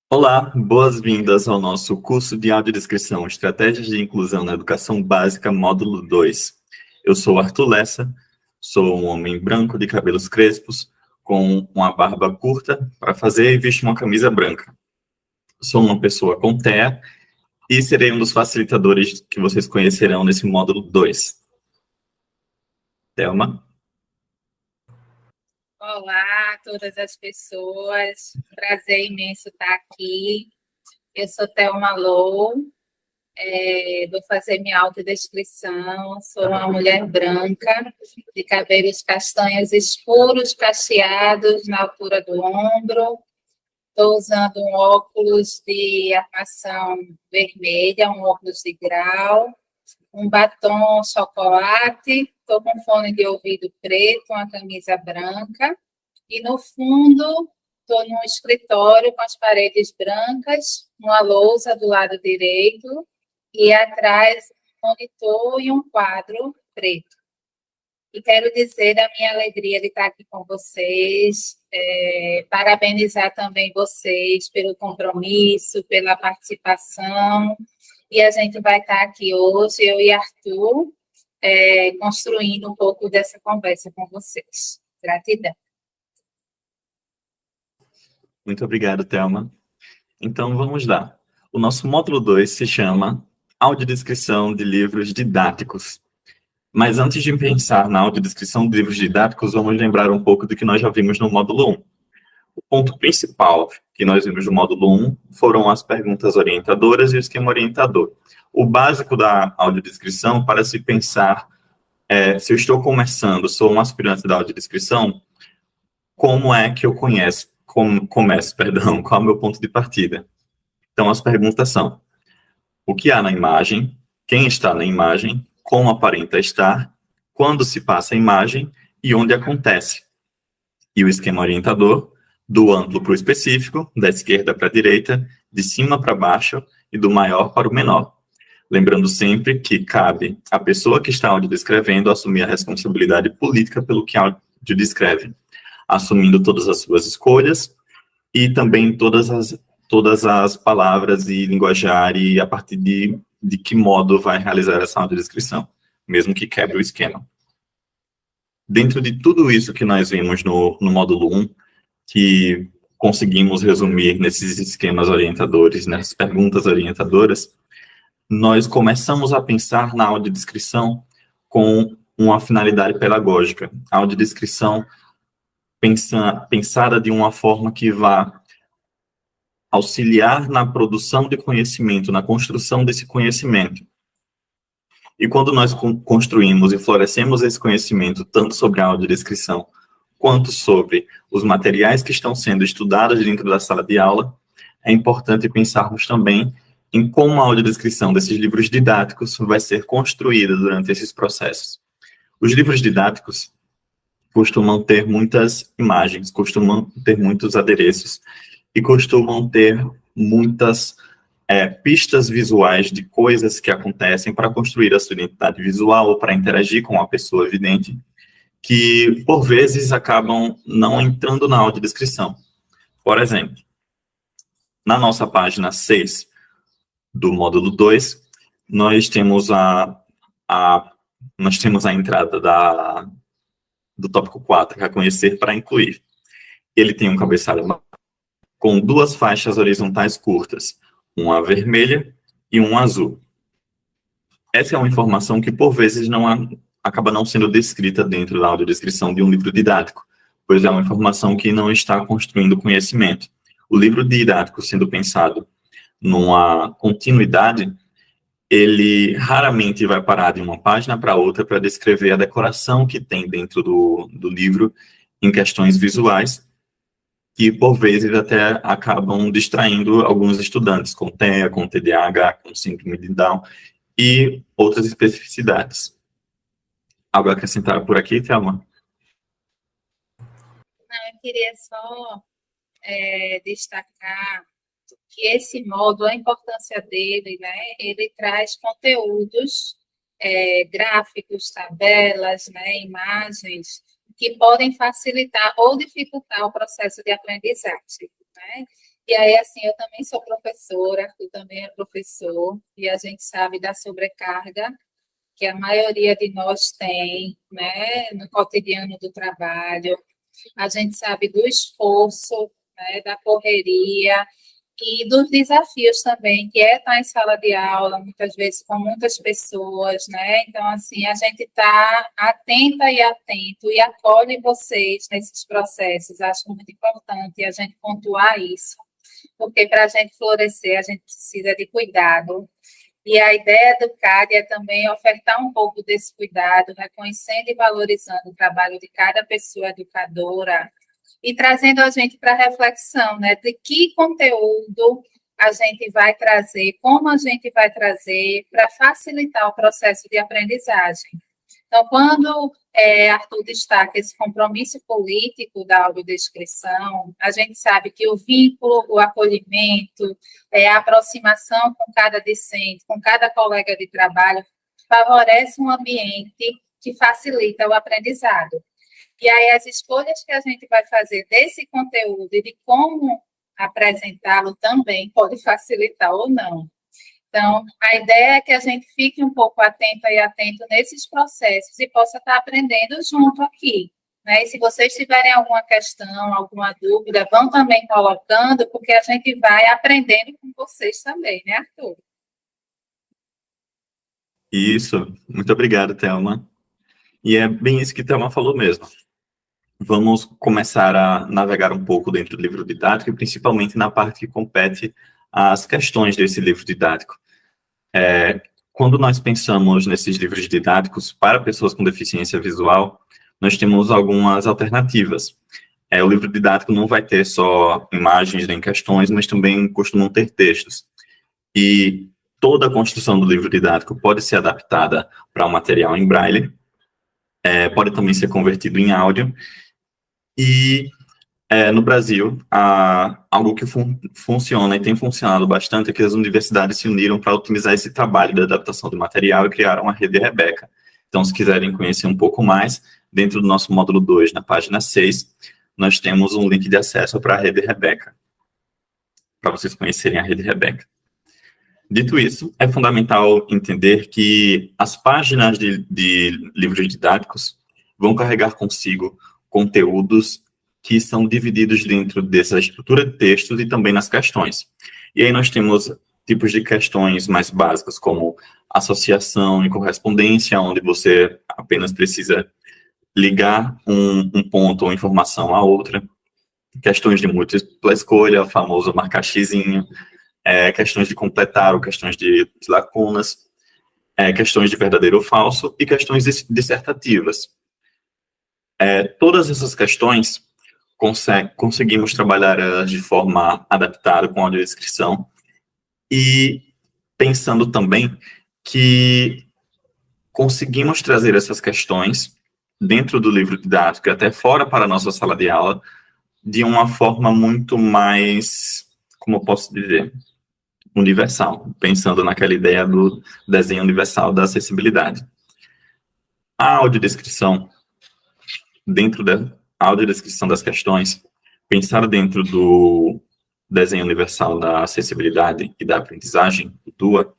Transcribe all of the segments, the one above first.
Olá, boas-vindas ao nosso curso de audiodescrição, Estratégias de Inclusão na Educação Básica, módulo 2. Eu sou Arthur Lessa, sou um homem branco de cabelos crespos, com uma barba curta para fazer e visto uma camisa branca. Sou uma pessoa com TEA e serei um dos facilitadores que vocês conhecerão nesse módulo 2. Thelma? Olá a todas as pessoas, prazer imenso estar aqui. Eu sou Thelma Lou, vou fazer minha autodescrição. Sou uma mulher branca, de cabelos castanhos escuros, cacheados na altura do ombro. Estou usando um óculos de armação vermelha, um óculos de grau, um batom chocolate. Estou com fone de ouvido preto, uma camisa branca. E no fundo, estou num escritório com as paredes brancas, uma lousa do lado direito e atrás um monitor e um quadro preto. E quero dizer a minha alegria de estar aqui com vocês, parabenizar também vocês pelo compromisso, pela participação. E a gente vai estar aqui hoje, eu e Arthur, construindo um pouco dessa conversa com vocês. Gratidão. Muito obrigado, Thelma. Então, vamos lá. O nosso módulo 2 se chama Audiodescrição de Livros Didáticos. Mas antes de pensar na audiodescrição de livros didáticos, vamos lembrar um pouco do que nós já vimos no módulo 1. O ponto principal que nós vimos no módulo 1 foram as perguntas orientadoras e o esquema orientador. O básico da audiodescrição para se pensar, se eu estou começando, sou um aspirante da audiodescrição, como é que eu começo, qual é o meu ponto de partida? Então, as perguntas são: o que há na imagem? Quem está na imagem? Como aparenta estar? Quando se passa a imagem? E onde acontece? E o esquema orientador, do amplo para o específico, da esquerda para a direita, de cima para baixo e do maior para o menor. Lembrando sempre que cabe à pessoa que está audiodescrevendo assumir a responsabilidade política pelo que audiodescreve, assumindo todas as suas escolhas e também todas as palavras e linguajar e a partir de que modo vai realizar essa audiodescrição, mesmo que quebre o esquema. Dentro de tudo isso que nós vimos no módulo 1, que conseguimos resumir nesses esquemas orientadores, nessas perguntas orientadoras, nós começamos a pensar na audiodescrição com uma finalidade pedagógica. A audiodescrição pensada de uma forma que vá auxiliar na produção de conhecimento, na construção desse conhecimento. E quando nós construímos e florescemos esse conhecimento, tanto sobre a audiodescrição, quanto sobre os materiais que estão sendo estudados dentro da sala de aula, é importante pensarmos também em como a audiodescrição desses livros didáticos vai ser construída durante esses processos. Os livros didáticos costumam ter muitas imagens, costumam ter muitos adereços e costumam ter muitas pistas visuais de coisas que acontecem para construir a sua identidade visual ou para interagir com a pessoa vidente, que, por vezes, acabam não entrando na audiodescrição. Por exemplo, na nossa página 6 do módulo 2, nós temos a entrada do tópico 4, que é conhecer para incluir. Ele tem um cabeçalho com duas faixas horizontais curtas, uma vermelha e um azul. Essa é uma informação que, por vezes, acaba não sendo descrita dentro da audiodescrição de um livro didático, pois é uma informação que não está construindo conhecimento. O livro didático, sendo pensado numa continuidade, ele raramente vai parar de uma página para outra para descrever a decoração que tem dentro do livro em questões visuais, que por vezes até acabam distraindo alguns estudantes com TEA, com TDAH, com síndrome de Down e outras especificidades. Algo a acrescentar por aqui, Thelma? Não, eu queria só destacar que esse módulo, a importância dele, né, ele traz conteúdos gráficos, tabelas, né, imagens, que podem facilitar ou dificultar o processo de aprendizagem, né? E aí, assim, eu também sou professora, Arthur também é professor, e a gente sabe da sobrecarga que a maioria de nós tem, né, no cotidiano do trabalho. A gente sabe do esforço, né, da correria e dos desafios também, que é estar em sala de aula, muitas vezes com muitas pessoas, né? Então, assim, a gente está atenta e atento e acolhe vocês nesses processos. Acho muito importante a gente pontuar isso, porque para a gente florescer, a gente precisa de cuidado. E a ideia do CAD é também ofertar um pouco desse cuidado, reconhecendo e valorizando o trabalho de cada pessoa educadora e trazendo a gente para a reflexão, né, de que conteúdo a gente vai trazer, como a gente vai trazer para facilitar o processo de aprendizagem. Então, quando Arthur destaca esse compromisso político da audiodescrição, a gente sabe que o vínculo, o acolhimento, a aproximação com cada discente, com cada colega de trabalho, favorece um ambiente que facilita o aprendizado. E aí, as escolhas que a gente vai fazer desse conteúdo e de como apresentá-lo também pode facilitar ou não. Então, a ideia é que a gente fique um pouco atenta e atento nesses processos e possa estar aprendendo junto aqui. Né? E se vocês tiverem alguma questão, alguma dúvida, vão também colocando, porque a gente vai aprendendo com vocês também, né, Arthur? Isso, muito obrigado, Thelma. E é bem isso que Thelma falou mesmo. Vamos começar a navegar um pouco dentro do livro didático, e principalmente na parte que compete às questões desse livro didático. Quando nós pensamos nesses livros didáticos para pessoas com deficiência visual, nós temos algumas alternativas. O livro didático não vai ter só imagens nem questões, mas também costumam ter textos. E toda a construção do livro didático pode ser adaptada para um material em braille, pode também ser convertido em áudio. E no Brasil, algo que funciona e tem funcionado bastante é que as universidades se uniram para otimizar esse trabalho de adaptação do material e criaram a Rede Rebeca. Então, se quiserem conhecer um pouco mais, dentro do nosso módulo 2, na página 6, nós temos um link de acesso para a Rede Rebeca, para vocês conhecerem a Rede Rebeca. Dito isso, é fundamental entender que as páginas de livros didáticos vão carregar consigo conteúdos que são divididos dentro dessa estrutura de textos e também nas questões. E aí nós temos tipos de questões mais básicas, como associação e correspondência, onde você apenas precisa ligar um ponto ou informação a outra. Questões de múltipla escolha, o famoso marcar xizinho. Questões de completar ou questões de lacunas. Questões de verdadeiro ou falso e questões dissertativas. Todas essas questões conseguimos trabalhar elas de forma adaptada com audiodescrição e pensando também que conseguimos trazer essas questões dentro do livro didático e até fora para a nossa sala de aula de uma forma muito mais, como eu posso dizer, universal, pensando naquela ideia do desenho universal da acessibilidade. A audiodescrição, dentro da audiodescrição das questões, pensar dentro do desenho universal da acessibilidade e da aprendizagem, o DUA,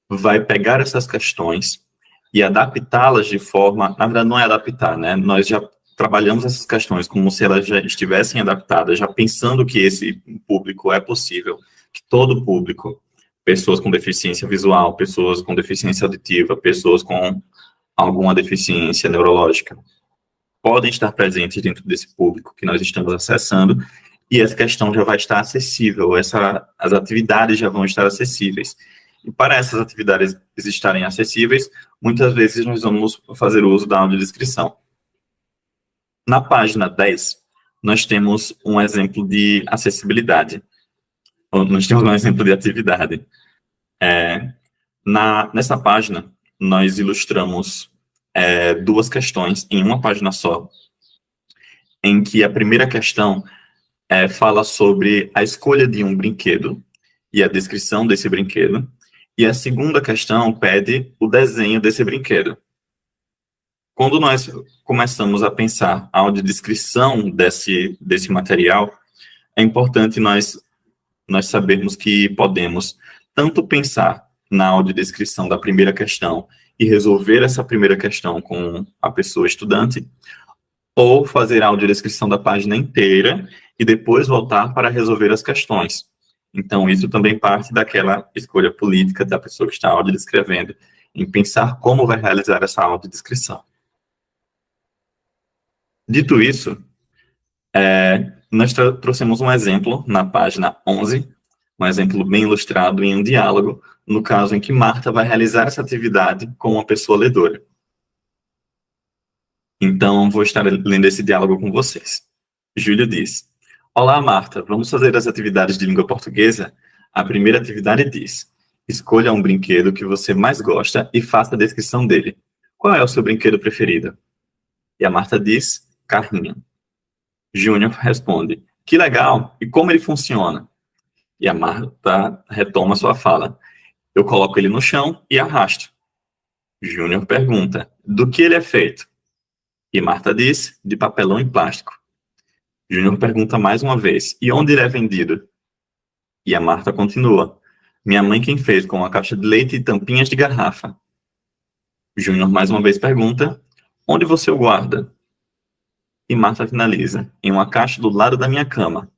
vai pegar essas questões e adaptá-las de forma, na verdade não é adaptar, né? Nós já trabalhamos essas questões como se elas já estivessem adaptadas, já pensando que esse público é possível, que todo público, pessoas com deficiência visual, pessoas com deficiência auditiva, pessoas com alguma deficiência neurológica, podem estar presentes dentro desse público que nós estamos acessando, e essa questão já vai estar acessível, as atividades já vão estar acessíveis. E para essas atividades estarem acessíveis, muitas vezes nós vamos fazer uso da audiodescrição. Na página 10, nós temos um exemplo de acessibilidade. Nós temos um exemplo de atividade. Nessa página, nós ilustramos duas questões em uma página só, em que a primeira questão fala sobre a escolha de um brinquedo e a descrição desse brinquedo, e a segunda questão pede o desenho desse brinquedo. Quando nós começamos a pensar a audiodescrição desse material, é importante nós nós sabermos que podemos tanto pensar na audiodescrição da primeira questão e resolver essa primeira questão com a pessoa estudante, ou fazer a audiodescrição da página inteira e depois voltar para resolver as questões. Então, isso também parte daquela escolha política da pessoa que está audiodescrevendo, em pensar como vai realizar essa audiodescrição. Dito isso, nós trouxemos um exemplo na página 11, um exemplo bem ilustrado em um diálogo, no caso em que Marta vai realizar essa atividade com uma pessoa ledora. Então, vou estar lendo esse diálogo com vocês. Júlio diz: Olá, Marta, vamos fazer as atividades de língua portuguesa? A primeira atividade diz: escolha um brinquedo que você mais gosta e faça a descrição dele. Qual é o seu brinquedo preferido? E a Marta diz: carrinho. Júnior responde: que legal! E como ele funciona? E a Marta retoma sua fala: eu coloco ele no chão e arrasto. Júnior pergunta: do que ele é feito? E Marta diz: de papelão e plástico. Júnior pergunta mais uma vez: e onde ele é vendido? E a Marta continua: minha mãe quem fez com uma caixa de leite e tampinhas de garrafa. Júnior mais uma vez pergunta: onde você o guarda? E Marta finaliza: em uma caixa do lado da minha cama.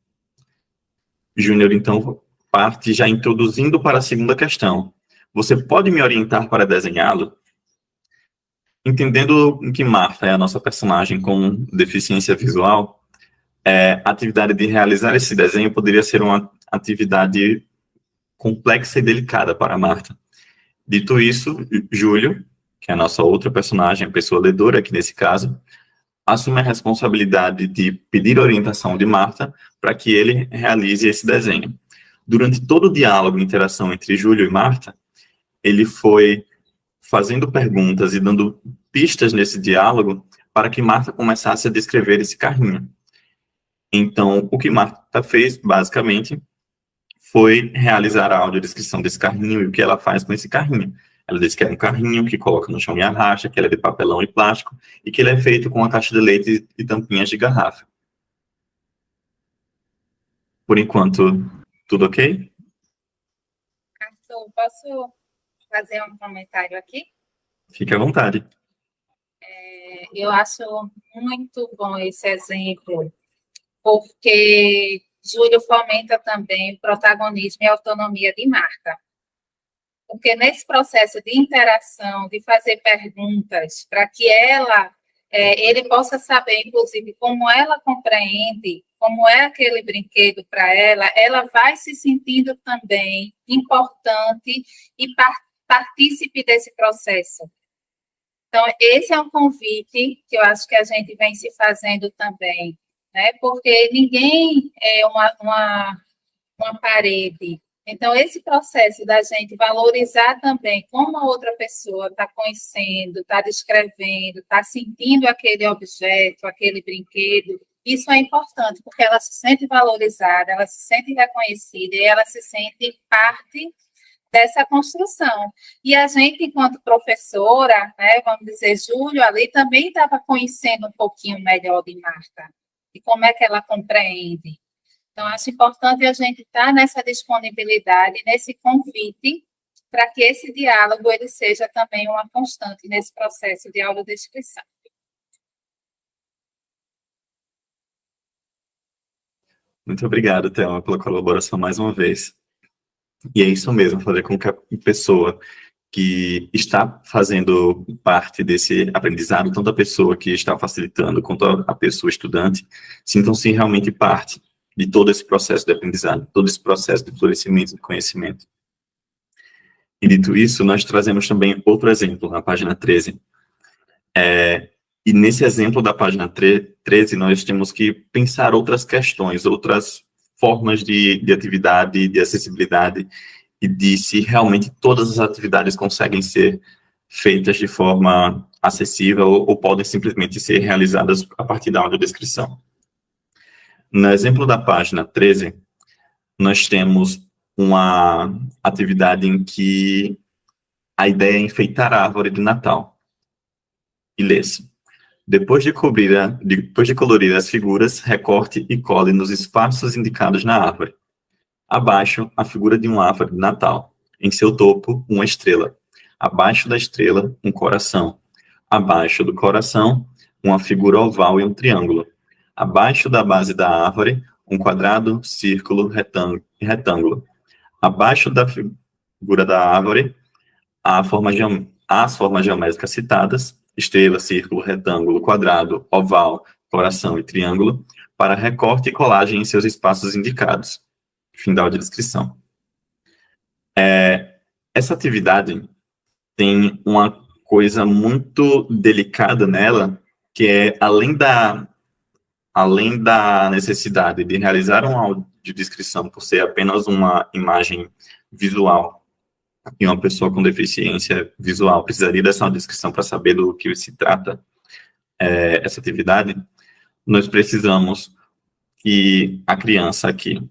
Júnior então parte já introduzindo para a segunda questão: você pode me orientar para desenhá-lo? Entendendo que Marta é a nossa personagem com deficiência visual, a atividade de realizar esse desenho poderia ser uma atividade complexa e delicada para Marta. Dito isso, Júlio, que é a nossa outra personagem, a pessoa ledora aqui nesse caso, assume a responsabilidade de pedir orientação de Marta para que ele realize esse desenho. Durante todo o diálogo e interação entre Júlio e Marta, ele foi fazendo perguntas e dando pistas nesse diálogo para que Marta começasse a descrever esse carrinho. Então, o que Marta fez, basicamente, foi realizar a audiodescrição desse carrinho e o que ela faz com esse carrinho. Ela disse que é um carrinho que coloca no chão e arrasta, que ele é de papelão e plástico e que ele é feito com uma caixa de leite e tampinhas de garrafa. Por enquanto, tudo ok? Arthur, posso fazer um comentário aqui? Fique à vontade. Eu acho muito bom esse exemplo, porque Júlio fomenta também o protagonismo e a autonomia de Marta. Porque nesse processo de interação, de fazer perguntas, para que ele possa saber, inclusive, como ela compreende, como é aquele brinquedo para ela vai se sentindo também importante e partícipe desse processo. Então, esse é um convite que eu acho que a gente vem se fazendo também, né? Porque ninguém é uma parede. Então, esse processo da gente valorizar também como a outra pessoa está conhecendo, está descrevendo, está sentindo aquele objeto, aquele brinquedo, isso é importante, porque ela se sente valorizada, ela se sente reconhecida e ela se sente parte dessa construção. E a gente, enquanto professora, né, vamos dizer, Júlio ali também estava conhecendo um pouquinho melhor de Marta, e como é que ela compreende. Então, acho importante a gente estar nessa disponibilidade, nesse convite, para que esse diálogo ele seja também uma constante nesse processo de audiodescrição. Muito obrigado, Thelma, pela colaboração mais uma vez. E é isso mesmo, fazer com que a pessoa que está fazendo parte desse aprendizado, tanto a pessoa que está facilitando quanto a pessoa estudante, sintam-se realmente parte de todo esse processo de aprendizado, todo esse processo de florescimento de conhecimento. E dito isso, nós trazemos também outro exemplo na página 13. E nesse exemplo da página 13, nós temos que pensar outras questões, outras formas de atividade, de acessibilidade, e de se realmente todas as atividades conseguem ser feitas de forma acessível ou podem simplesmente ser realizadas a partir da audiodescrição. No exemplo da página 13, nós temos uma atividade em que a ideia é enfeitar a árvore de Natal. E lê-se: depois de colorir as figuras, recorte e cole nos espaços indicados na árvore. Abaixo, a figura de uma árvore de Natal. Em seu topo, uma estrela. Abaixo da estrela, um coração. Abaixo do coração, uma figura oval e um triângulo. Abaixo da base da árvore, um quadrado, círculo, retângulo. Abaixo da figura da árvore, as formas geométricas citadas, estrela, círculo, retângulo, quadrado, oval, coração e triângulo, para recorte e colagem em seus espaços indicados. Fim da audiodescrição. Essa atividade tem uma coisa muito delicada nela, que é, além da necessidade de realizar uma audiodescrição por ser apenas uma imagem visual, e uma pessoa com deficiência visual precisaria dessa audiodescrição para saber do que se trata essa atividade, nós precisamos que a criança aqui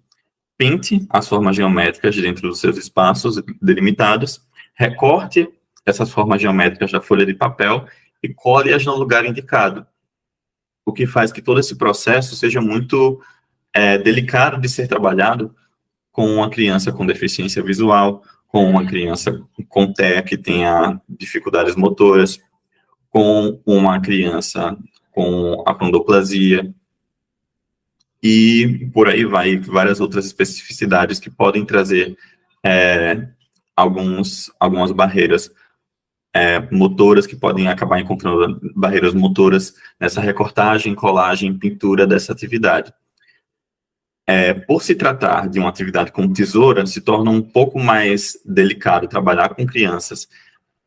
pinte as formas geométricas dentro dos seus espaços delimitados, recorte essas formas geométricas da folha de papel e cole-as no lugar indicado, o que faz que todo esse processo seja muito delicado de ser trabalhado com uma criança com deficiência visual, com uma criança com TEA que tenha dificuldades motoras, com uma criança com acondroplasia, e por aí vai, várias outras especificidades que podem trazer algumas barreiras motoras, que podem acabar encontrando barreiras motoras nessa recortagem, colagem, pintura dessa atividade. Por se tratar de uma atividade com tesoura, se torna um pouco mais delicado trabalhar com crianças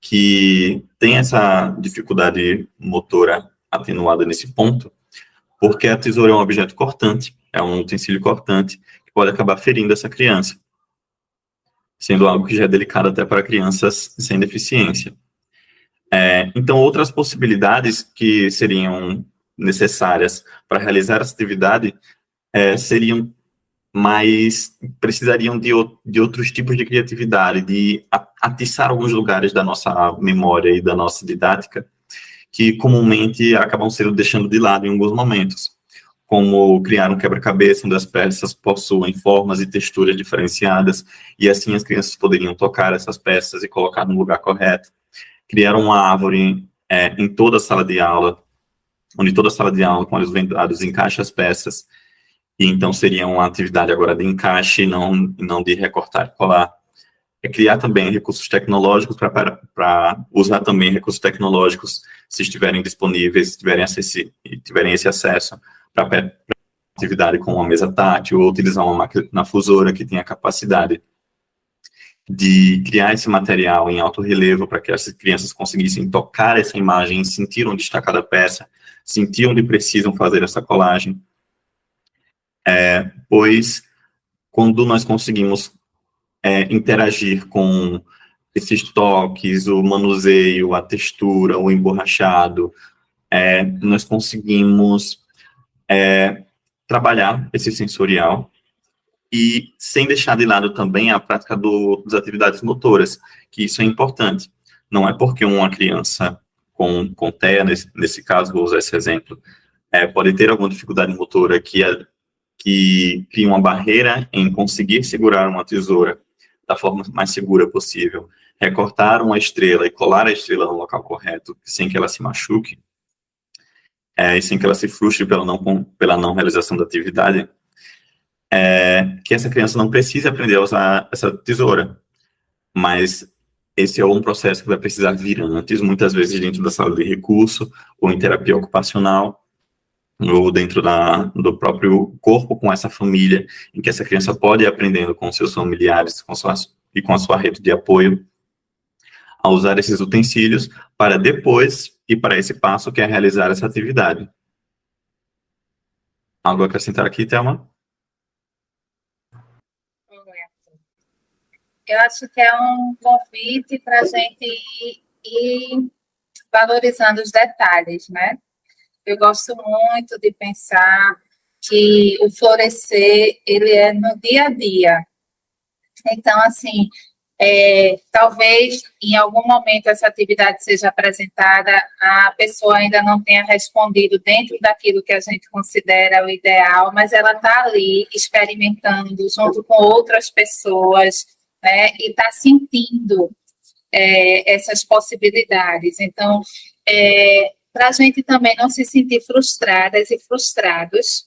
que têm essa dificuldade motora atenuada nesse ponto, porque a tesoura é um objeto cortante, é um utensílio cortante, que pode acabar ferindo essa criança, sendo algo que já é delicado até para crianças sem deficiência. Então, outras possibilidades que seriam necessárias para realizar essa atividade precisariam de outros tipos de criatividade, de atiçar alguns lugares da nossa memória e da nossa didática, que comumente acabam sendo deixando de lado em alguns momentos, como criar um quebra-cabeça onde as peças possuem formas e texturas diferenciadas, e assim as crianças poderiam tocar essas peças e colocar no lugar correto. Criar uma árvore em toda a sala de aula, onde toda a sala de aula, com olhos vendados, encaixa as peças, e então seria uma atividade agora de encaixe, não de recortar e colar. Criar também recursos tecnológicos para usar também recursos tecnológicos, se estiverem disponíveis, se tiverem esse acesso para atividade com uma mesa tátil, ou utilizar uma máquina fusora que tenha capacidade de criar esse material em alto relevo para que as crianças conseguissem tocar essa imagem, sentir onde está cada peça, sentir onde precisam fazer essa colagem. Pois, quando nós conseguimos interagir com esses toques, o manuseio, a textura, o emborrachado, nós conseguimos trabalhar esse sensorial, e sem deixar de lado também a prática das atividades motoras, que isso é importante. Não é porque uma criança com TEA, nesse caso, vou usar esse exemplo, pode ter alguma dificuldade motora que cria uma barreira em conseguir segurar uma tesoura da forma mais segura possível, recortar uma estrela e colar a estrela no local correto, sem que ela se machuque, e sem que ela se frustre pela não realização da atividade, que essa criança não precise aprender a usar essa tesoura, mas esse é um processo que vai precisar vir antes, muitas vezes dentro da sala de recurso, ou em terapia ocupacional, ou dentro do próprio corpo com essa família, em que essa criança pode ir aprendendo com seus familiares e com a sua rede de apoio a usar esses utensílios para depois ir para esse passo que é realizar essa atividade. Algo a acrescentar aqui, Thelma? Eu acho que é um convite para a gente ir valorizando os detalhes, né? Eu gosto muito de pensar que o florescer, ele é no dia a dia. Então, assim, Talvez, em algum momento, essa atividade seja apresentada, a pessoa ainda não tenha respondido dentro daquilo que a gente considera o ideal, mas ela está ali experimentando junto com outras pessoas, né, e está sentindo essas possibilidades. Então, para a gente também não se sentir frustradas e frustrados,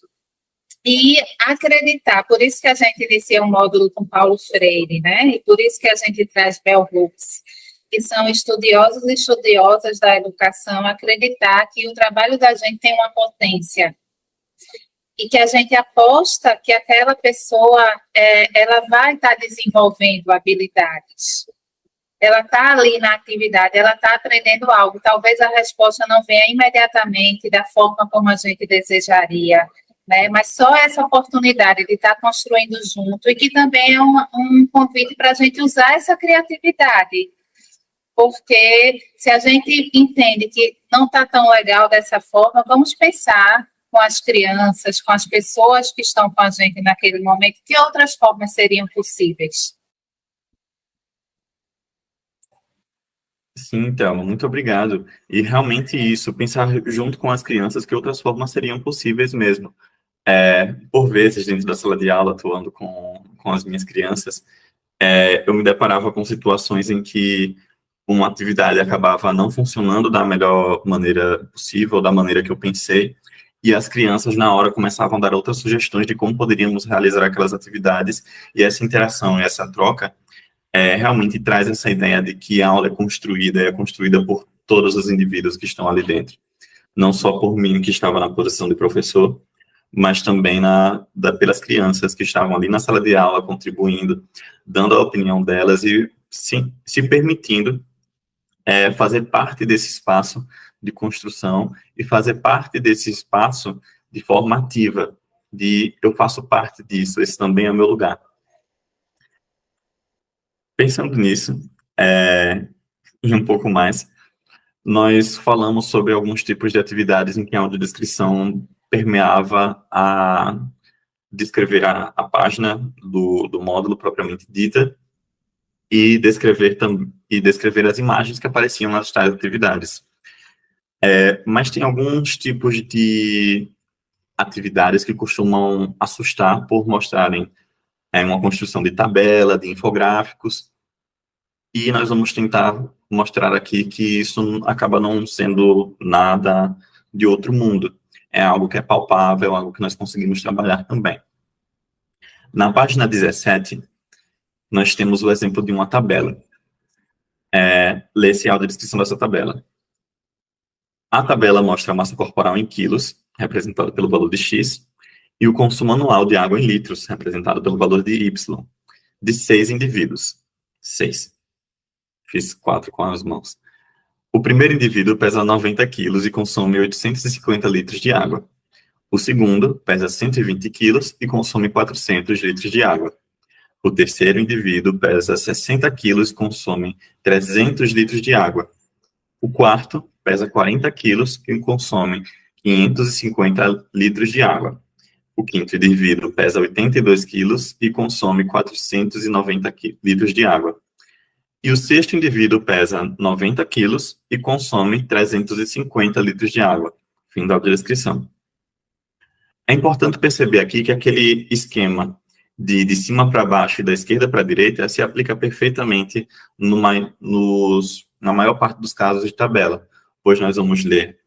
e acreditar, por isso que a gente inicia um módulo com Paulo Freire, né? E por isso que a gente traz Bell Hooks, que são estudiosos e estudiosas da educação, acreditar que o trabalho da gente tem uma potência e que a gente aposta que aquela pessoa ela vai estar desenvolvendo habilidades. Ela está ali na atividade, ela está aprendendo algo. Talvez a resposta não venha imediatamente da forma como a gente desejaria, né? Mas só essa oportunidade de estar construindo junto, e que também é um convite para a gente usar essa criatividade, porque se a gente entende que não está tão legal dessa forma, vamos pensar com as crianças, com as pessoas que estão com a gente naquele momento, que outras formas seriam possíveis. Sim, Thelma, muito obrigado. E realmente isso, pensar junto com as crianças que outras formas seriam possíveis mesmo. Por vezes, dentro da sala de aula, atuando com as minhas crianças, eu me deparava com situações em que uma atividade acabava não funcionando da melhor maneira possível, da maneira que eu pensei, e as crianças, na hora, começavam a dar outras sugestões de como poderíamos realizar aquelas atividades, e essa interação e essa troca realmente traz essa ideia de que a aula é construída por todos os indivíduos que estão ali dentro, não só por mim, que estava na posição de professor, mas também pelas crianças que estavam ali na sala de aula, contribuindo, dando a opinião delas e sim, se permitindo fazer parte desse espaço de construção e fazer parte desse espaço de forma ativa, de eu faço parte disso, esse também é o meu lugar. Pensando nisso, e um pouco mais, nós falamos sobre alguns tipos de atividades em que a audiodescrição permeava a descrever a página do módulo propriamente dita e descrever as imagens que apareciam nas tais atividades. Mas tem alguns tipos de atividades que costumam assustar por mostrarem uma construção de tabela, de infográficos, e nós vamos tentar mostrar aqui que isso acaba não sendo nada de outro mundo. É algo que é palpável, algo que nós conseguimos trabalhar também. Na página 17, nós temos o exemplo de uma tabela. Lê-se a audiodescrição dessa tabela. A tabela mostra a massa corporal em quilos, representada pelo valor de X, e o consumo anual de água em litros, representado pelo valor de Y, de 6 indivíduos. 6. Fiz 4 com as mãos. O primeiro indivíduo pesa 90 quilos e consome 850 litros de água. O segundo pesa 120 quilos e consome 400 litros de água. O terceiro indivíduo pesa 60 quilos e consome 300 litros de água. O quarto pesa 40 quilos e consome 550 litros de água. O quinto indivíduo pesa 82 quilos e consome 490 litros de água. E o sexto indivíduo pesa 90 quilos e consome 350 litros de água. Fim da audiodescrição. É importante perceber aqui que aquele esquema de cima para baixo e da esquerda para a direita se aplica perfeitamente na maior parte dos casos de tabela. Hoje nós vamos ler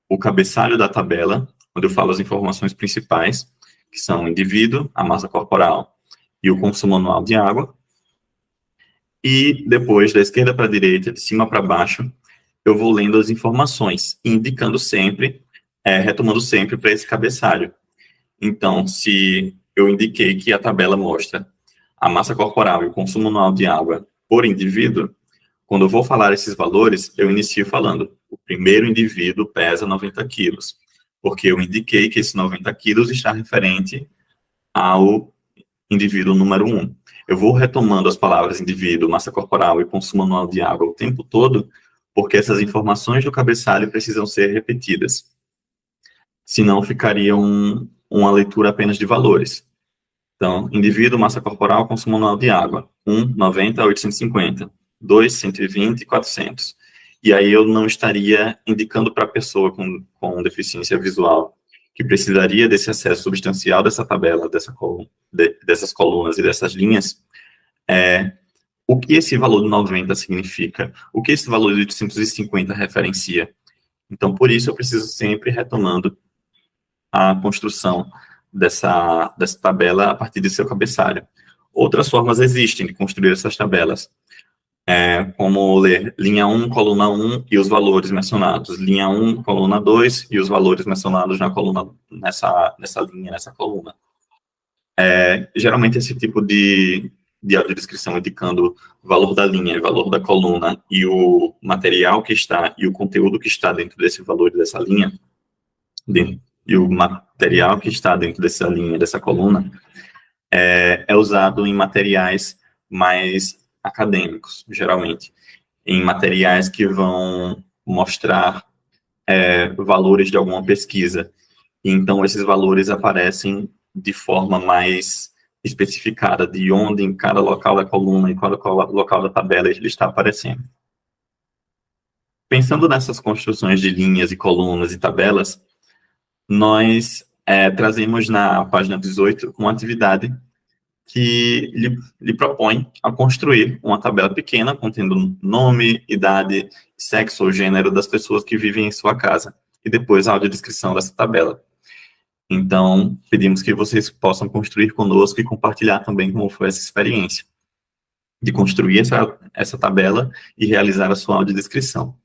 o cabeçalho da tabela, onde eu falo as informações principais, que são o indivíduo, a massa corporal e o consumo anual de água. E depois, da esquerda para a direita, de cima para baixo, eu vou lendo as informações, indicando sempre, retomando sempre para esse cabeçalho. Então, se eu indiquei que a tabela mostra a massa corporal e o consumo anual de água por indivíduo, quando eu vou falar esses valores, eu inicio falando, o primeiro indivíduo pesa 90 quilos, porque eu indiquei que esse 90 quilos está referente ao indivíduo número 1. Eu vou retomando as palavras indivíduo, massa corporal e consumo anual de água o tempo todo, porque essas informações do cabeçalho precisam ser repetidas. Senão ficaria uma leitura apenas de valores. Então, indivíduo, massa corporal, consumo anual de água. 1, 90 a 850. 2, 120 e 400. E aí eu não estaria indicando para a pessoa com deficiência visual que precisaria desse acesso substancial dessa tabela, dessas colunas e dessas linhas, o que esse valor de 90 significa, o que esse valor de 850 referencia. Então, por isso, eu preciso sempre retomando a construção dessa tabela a partir de seu cabeçalho. Outras formas existem de construir essas tabelas, como ler linha 1, coluna 1 e os valores mencionados, linha 1, coluna 2 e os valores mencionados na coluna, nessa linha, nessa coluna. Geralmente, esse tipo de audiodescrição indicando o valor da linha, o valor da coluna e o material que está, e o conteúdo que está dentro desse valor dessa linha, e o material que está dentro dessa linha, dessa coluna, é usado em materiais mais acadêmicos, geralmente, em materiais que vão mostrar valores de alguma pesquisa. Então, esses valores aparecem de forma mais especificada, de onde em cada local da coluna e cada local da tabela ele está aparecendo. Pensando nessas construções de linhas e colunas e tabelas, nós trazemos na página 18 uma atividade que lhe propõe a construir uma tabela pequena contendo nome, idade, sexo ou gênero das pessoas que vivem em sua casa, e depois a audiodescrição dessa tabela. Então, pedimos que vocês possam construir conosco e compartilhar também como foi essa experiência de construir essa tabela e realizar a sua audiodescrição.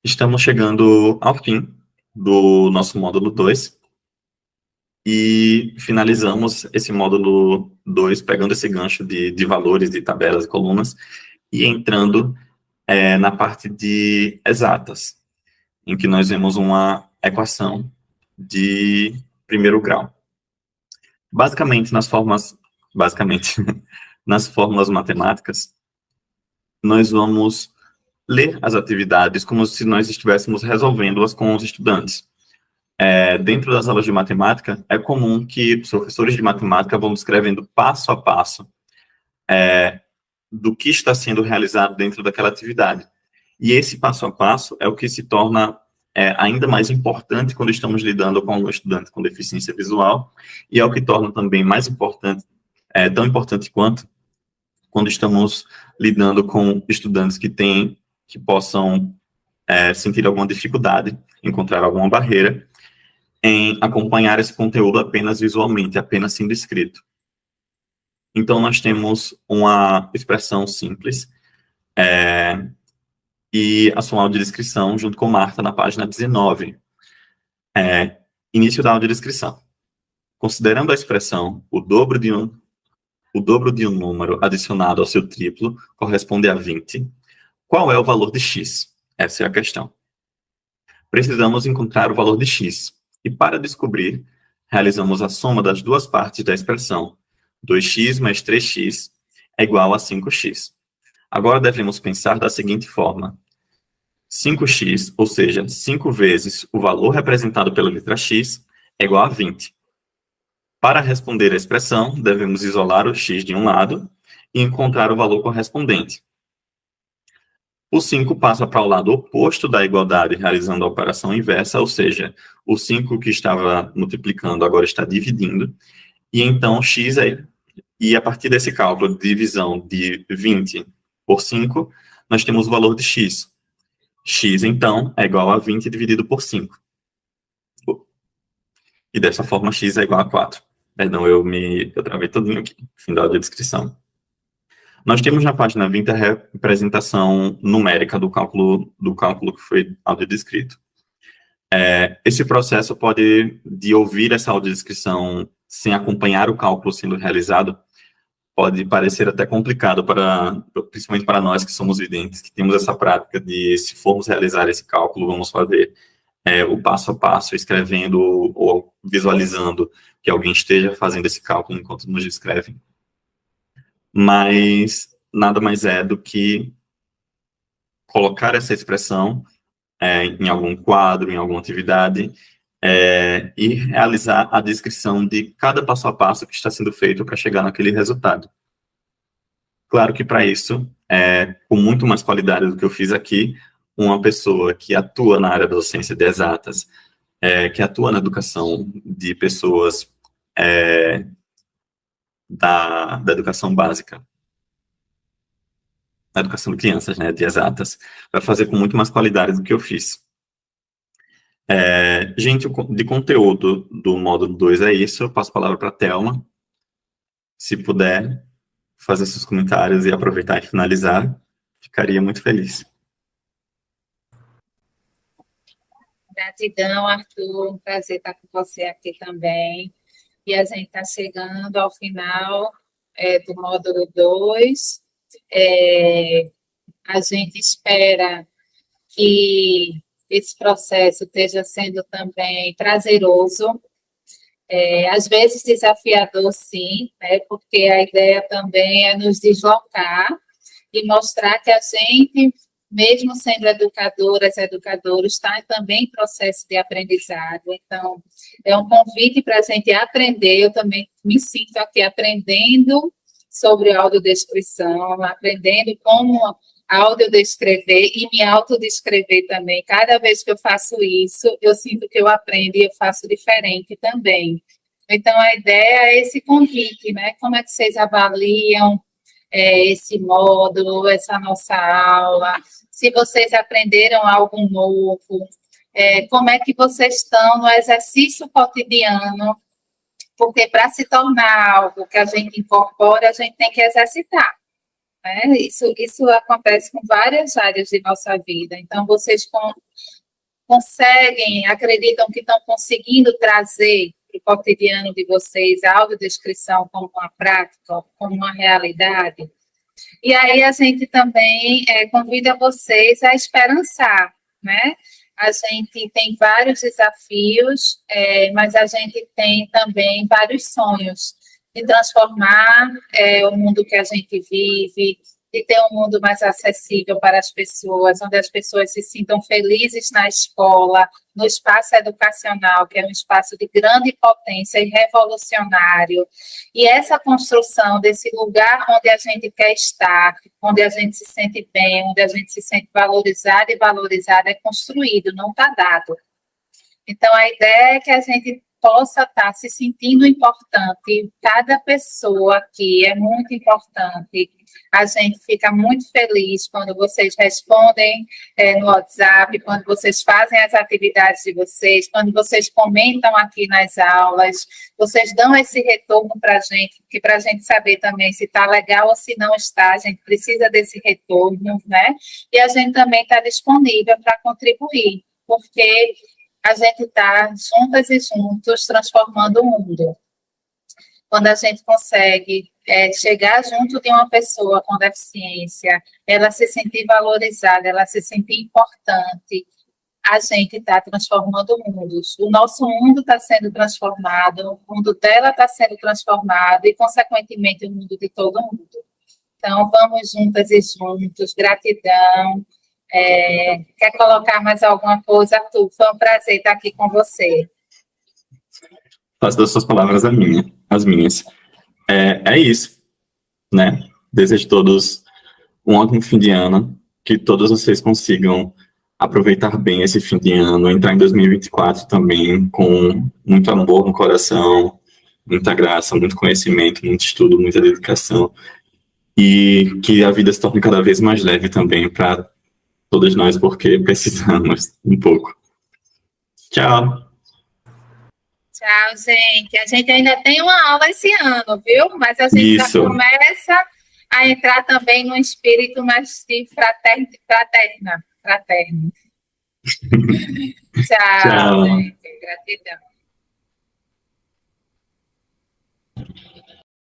Estamos chegando ao fim do nosso módulo 2 e finalizamos esse módulo 2 pegando esse gancho de valores, de tabelas e colunas e entrando na parte de exatas, em que nós vemos uma equação de primeiro grau. Basicamente, nas fórmulas matemáticas, nós vamos ler as atividades como se nós estivéssemos resolvendo-as com os estudantes. Dentro das aulas de matemática, é comum que os professores de matemática vão descrevendo passo a passo do que está sendo realizado dentro daquela atividade. E esse passo a passo é o que se torna ainda mais importante quando estamos lidando com um estudante com deficiência visual, e é o que torna também mais importante, tão importante quanto quando estamos lidando com estudantes que possam sentir alguma dificuldade, encontrar alguma barreira em acompanhar esse conteúdo apenas visualmente, apenas sendo escrito. Então, nós temos uma expressão simples, e a sua audiodescrição junto com Marta na página 19. Início da audiodescrição. Considerando a expressão o dobro de um número adicionado ao seu triplo corresponde a 20, qual é o valor de x? Essa é a questão. Precisamos encontrar o valor de x. E para descobrir, realizamos a soma das duas partes da expressão. 2x mais 3x é igual a 5x. Agora devemos pensar da seguinte forma. 5x, ou seja, 5 vezes o valor representado pela letra x, é igual a 20. Para responder a expressão, devemos isolar o x de um lado e encontrar o valor correspondente. O 5 passa para o lado oposto da igualdade, realizando a operação inversa, ou seja, o 5 que estava multiplicando agora está dividindo, e então x e a partir desse cálculo de divisão de 20 por 5, nós temos o valor de x. X, então, é igual a 20 dividido por 5. E dessa forma, x é igual a 4. Perdão, eu travei todinho aqui, fim da audiodescrição. Nós temos na página 20 a representação numérica do cálculo que foi audiodescrito. Esse processo de ouvir essa audiodescrição sem acompanhar o cálculo sendo realizado, pode parecer até complicado, principalmente para nós que somos videntes, que temos essa prática de, se formos realizar esse cálculo, vamos fazer o passo a passo, escrevendo ou visualizando que alguém esteja fazendo esse cálculo enquanto nos descreve. Mas nada mais é do que colocar essa expressão em algum quadro, em alguma atividade, e realizar a descrição de cada passo a passo que está sendo feito para chegar naquele resultado. Claro que para isso, com muito mais qualidade do que eu fiz aqui, uma pessoa que atua na área da docência de exatas, que atua na educação de pessoas da educação básica, da educação de crianças, né, de exatas, vai fazer com muito mais qualidade do que eu fiz. Gente, de conteúdo do módulo 2 é isso. Eu passo a palavra para a Thelma. Se puder fazer seus comentários e aproveitar e finalizar, ficaria muito feliz. Gratidão, Arthur. Um prazer estar com você aqui também. E a gente está chegando ao final do módulo 2. A gente espera que esse processo esteja sendo também prazeroso, às vezes desafiador, sim, né, porque a ideia também é nos deslocar e mostrar que a gente, mesmo sendo educadoras, educadores, está também em processo de aprendizado. Então, é um convite para a gente aprender. Eu também me sinto aqui aprendendo sobre audiodescrição, aprendendo como audiodescrever e me autodescrever também. Cada vez que eu faço isso, eu sinto que eu aprendo e eu faço diferente também. Então, a ideia é esse convite, né? Como é que vocês avaliam esse módulo, essa nossa aula? Se vocês aprenderam algo novo, como é que vocês estão no exercício cotidiano? Porque para se tornar algo que a gente incorpora, a gente tem que exercitar. Isso acontece com várias áreas de nossa vida. Então, vocês conseguem, acreditam que estão conseguindo trazer para o cotidiano de vocês a audiodescrição como uma prática, como uma realidade? E aí a gente também convida vocês a esperançar, né? A gente tem vários desafios, mas a gente tem também vários sonhos de transformar o mundo que a gente vive, de ter um mundo mais acessível para as pessoas, onde as pessoas se sintam felizes na escola, no espaço educacional, que é um espaço de grande potência e revolucionário. E essa construção desse lugar onde a gente quer estar, onde a gente se sente bem, onde a gente se sente valorizado e valorizada, é construído, não está dado. Então, a ideia é que a gente possa estar se sentindo importante. Cada pessoa aqui é muito importante. A gente fica muito feliz quando vocês respondem no WhatsApp, quando vocês fazem as atividades de vocês, quando vocês comentam aqui nas aulas, vocês dão esse retorno para a gente, porque para a gente saber também se está legal ou se não está, a gente precisa desse retorno, né? E a gente também está disponível para contribuir, porque a gente está juntas e juntos transformando o mundo. Quando a gente consegue chegar junto de uma pessoa com deficiência, ela se sentir valorizada, ela se sentir importante, a gente está transformando o mundo. O nosso mundo está sendo transformado, o mundo dela está sendo transformado e, consequentemente, o mundo de todo mundo. Então, vamos juntas e juntos. Gratidão. Quer colocar mais alguma coisa, Arthur? Foi um prazer estar aqui com você. Faço das suas palavras as minhas. É isso, né? Desejo a todos um ótimo fim de ano, que todos vocês consigam aproveitar bem esse fim de ano, entrar em 2024 também com muito amor no coração, muita graça, muito conhecimento, muito estudo, muita dedicação, e que a vida se torne cada vez mais leve também para todos nós, porque precisamos um pouco. Tchau! Tchau, gente. A gente ainda tem uma aula esse ano, viu? Mas a gente já começa a entrar também num espírito mais de fraterno. Tchau, Tchau. gente. Gratidão.